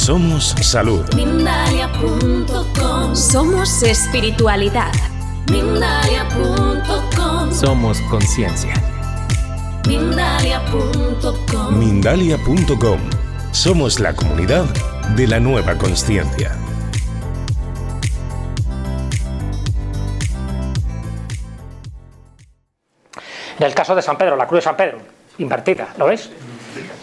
Somos salud. Mindalia.com. Somos espiritualidad. Mindalia.com. Somos conciencia. Mindalia.com. Mindalia.com. Somos la comunidad de la nueva consciencia. En el caso de San Pedro, la cruz de San Pedro, invertida, ¿lo veis?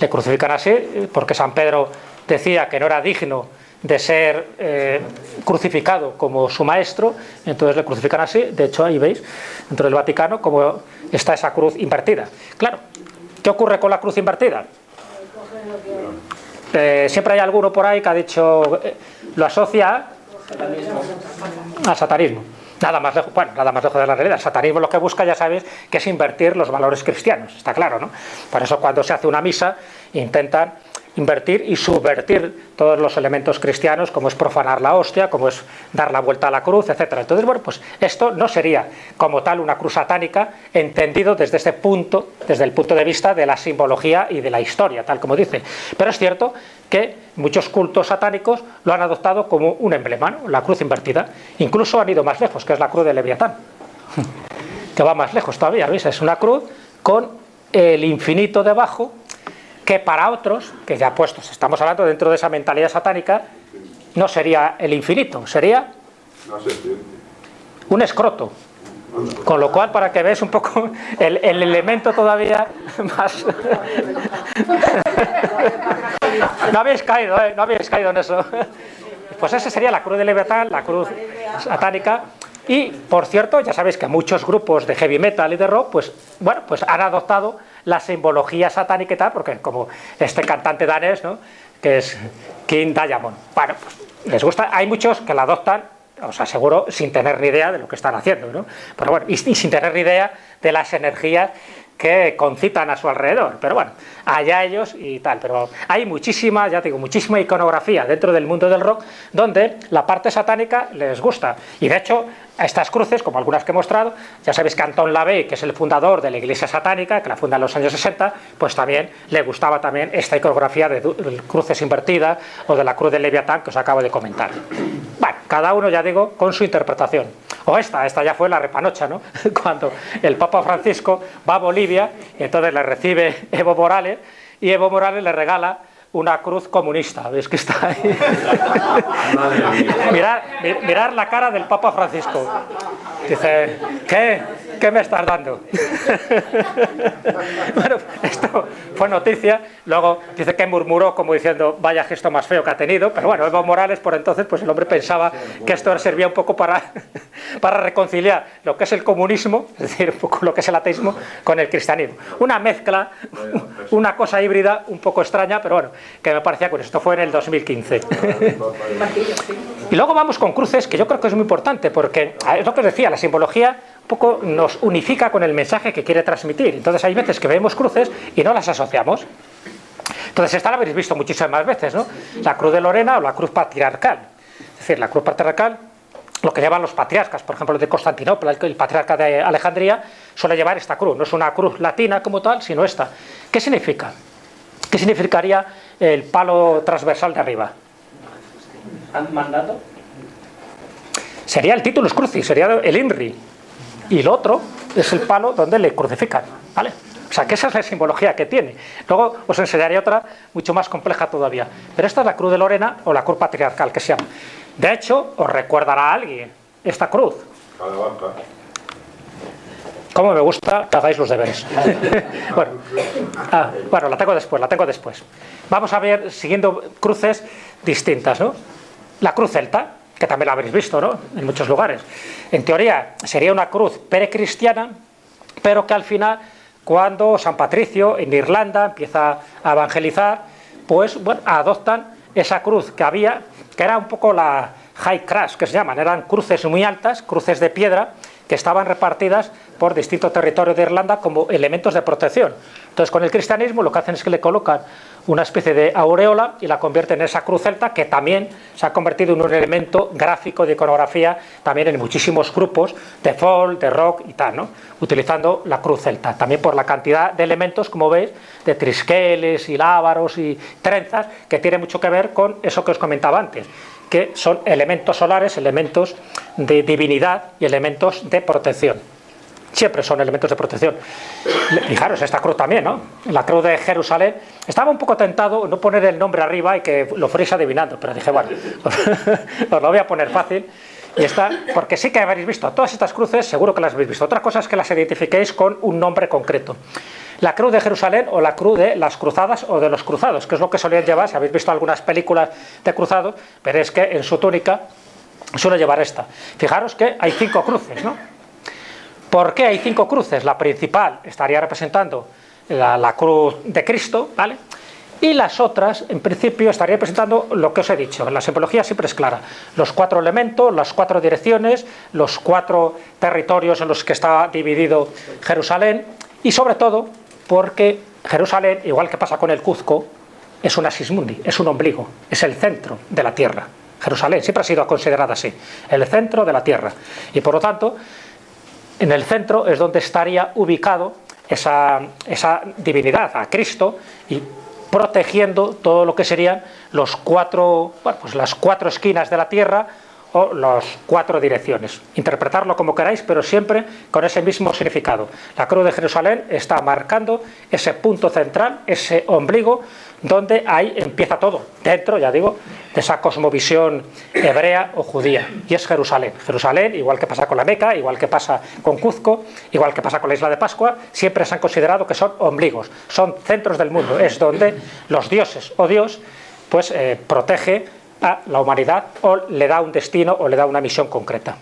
Le crucifican así porque San Pedro decía que no era digno de ser crucificado como su maestro, entonces le crucifican así. De hecho, ahí veis, dentro del Vaticano, cómo está esa cruz invertida. Claro, ¿qué ocurre con la cruz invertida? Siempre hay alguno por ahí que ha dicho, lo asocia a satanismo. Nada más lejos, bueno, nada más lejos de la realidad. El satanismo lo que busca, ya sabéis, que es invertir los valores cristianos, está claro, ¿no? Por eso cuando se hace una misa intentan invertir y subvertir todos los elementos cristianos, como es profanar la hostia, como es dar la vuelta a la cruz, etcétera. Entonces, bueno, pues esto no sería como tal una cruz satánica, entendido desde este punto, desde el punto de vista de la simbología y de la historia, tal como dice. Pero es cierto que muchos cultos satánicos lo han adoptado como un emblema, ¿no? La cruz invertida. Incluso han ido más lejos, que es la cruz de Leviatán, que va más lejos todavía, ¿veis? Es una cruz con el infinito debajo, que para otros, que ya puestos, estamos hablando dentro de esa mentalidad satánica, no sería el infinito, sería un escroto. Con lo cual, para que veáis un poco el elemento todavía más... No habéis caído, no habéis caído en eso. Pues esa sería la cruz de Leviatán, la cruz satánica. Y, por cierto, ya sabéis que muchos grupos de heavy metal y de rock, pues, bueno, pues han adoptado la simbología satánica y tal, porque como este cantante danés, ¿no?, que es King Diamond. Bueno, pues les gusta, hay muchos que la adoptan, os aseguro, sin tener ni idea de lo que están haciendo, ¿no? Pero bueno, y sin tener ni idea de las energías que concitan a su alrededor. Pero bueno, allá ellos y tal. Pero hay muchísima, ya digo, muchísima iconografía dentro del mundo del rock donde la parte satánica les gusta. Y de hecho, a estas cruces, como algunas que he mostrado, ya sabéis que Anton LaVey, que es el fundador de la Iglesia Satánica, que la funda en los años 60, pues también le gustaba también esta iconografía de cruces invertidas o de la cruz de Leviatán que os acabo de comentar. Bueno, cada uno, ya digo, con su interpretación. O esta ya fue la repanocha, ¿no? Cuando el Papa Francisco va a Bolivia y entonces le recibe Evo Morales y Evo Morales le regala una cruz comunista. ¿Veis que está ahí? Mirad la cara del Papa Francisco. Dice, ¿qué me estás dando? Bueno, esto fue noticia. Luego dice que murmuró como diciendo, vaya gesto más feo que ha tenido. Pero bueno, Evo Morales por entonces, pues el hombre pensaba que esto servía un poco para reconciliar lo que es el comunismo, es decir, un poco lo que es el ateísmo, con el cristianismo. Una mezcla, una cosa híbrida un poco extraña, pero bueno, que me parecía curioso. Esto fue en el 2015. Y luego vamos con cruces, que yo creo que es muy importante, porque es lo que os decía, la simbología un poco nos unifica con el mensaje que quiere transmitir. Entonces hay veces que vemos cruces y no las asociamos. Entonces esta la habréis visto muchísimas veces, ¿no? La cruz de Lorena o la cruz patriarcal. Es decir, la cruz patriarcal, lo que llevan los patriarcas, por ejemplo, de Constantinopla, el patriarca de Alejandría, suele llevar esta cruz. No es una cruz latina como tal, sino esta. ¿Qué significa? ¿Qué significaría el palo transversal de arriba? ¿Han mandado? Sería el titulus crucis, sería el INRI. Y el otro es el palo donde le crucifican, ¿vale? O sea, que esa es la simbología que tiene. Luego os enseñaré otra mucho más compleja todavía. Pero esta es la cruz de Lorena o la cruz patriarcal, que se llama. De hecho, os recordará a alguien esta cruz. Cómo me gusta que hagáis los deberes. Bueno, la tengo después. Vamos a ver, siguiendo cruces distintas, ¿no? La cruz celta, que también la habréis visto, ¿no?, en muchos lugares. En teoría sería una cruz precristiana, pero que al final, cuando San Patricio en Irlanda empieza a evangelizar, pues bueno, adoptan esa cruz que había, que era un poco la high cross, que se llaman, eran cruces muy altas, cruces de piedra, que estaban repartidas por distintos territorios de Irlanda como elementos de protección. Entonces, con el cristianismo lo que hacen es que le colocan una especie de aureola y la convierte en esa cruz celta, que también se ha convertido en un elemento gráfico de iconografía también en muchísimos grupos de folk, de rock y tal, ¿no? Utilizando la cruz celta, también por la cantidad de elementos, como veis, de trisqueles y lábaros y trenzas, que tiene mucho que ver con eso que os comentaba antes, que son elementos solares, elementos de divinidad y elementos de protección. Siempre son elementos de protección. Fijaros, esta cruz también, ¿no? La cruz de Jerusalén. Estaba un poco tentado no poner el nombre arriba y que lo fuerais adivinando, pero dije, bueno, os lo voy a poner fácil. Y está, porque sí que habéis visto todas estas cruces, seguro que las habéis visto. Otra cosa es que las identifiquéis con un nombre concreto. La cruz de Jerusalén o la cruz de las cruzadas o de los cruzados, que es lo que solían llevar. Si habéis visto algunas películas de cruzados, veréis que en su túnica suele llevar esta. Fijaros que hay 5 cruces, ¿no? ¿Por qué hay 5 cruces? La principal estaría representando la cruz de Cristo, ¿vale? Y las otras, en principio, estarían representando lo que os he dicho. La simbología siempre es clara. Los 4 elementos, las 4 direcciones, los 4 territorios en los que está dividido Jerusalén, y sobre todo porque Jerusalén, igual que pasa con el Cuzco, es un axis mundi, es un ombligo, es el centro de la Tierra. Jerusalén siempre ha sido considerada así, el centro de la Tierra. Y por lo tanto, en el centro es donde estaría ubicado esa divinidad, a Cristo, y protegiendo todo lo que serían los 4, bueno, pues las 4 esquinas de la tierra o las 4 direcciones. Interpretarlo como queráis, pero siempre con ese mismo significado. La cruz de Jerusalén está marcando ese punto central, ese ombligo, donde ahí empieza todo, dentro, ya digo, de esa cosmovisión hebrea o judía, y es Jerusalén. Jerusalén, igual que pasa con la Meca, igual que pasa con Cuzco, igual que pasa con la isla de Pascua, siempre se han considerado que son ombligos, son centros del mundo, es donde los dioses o Dios pues protege a la humanidad o le da un destino o le da una misión concreta.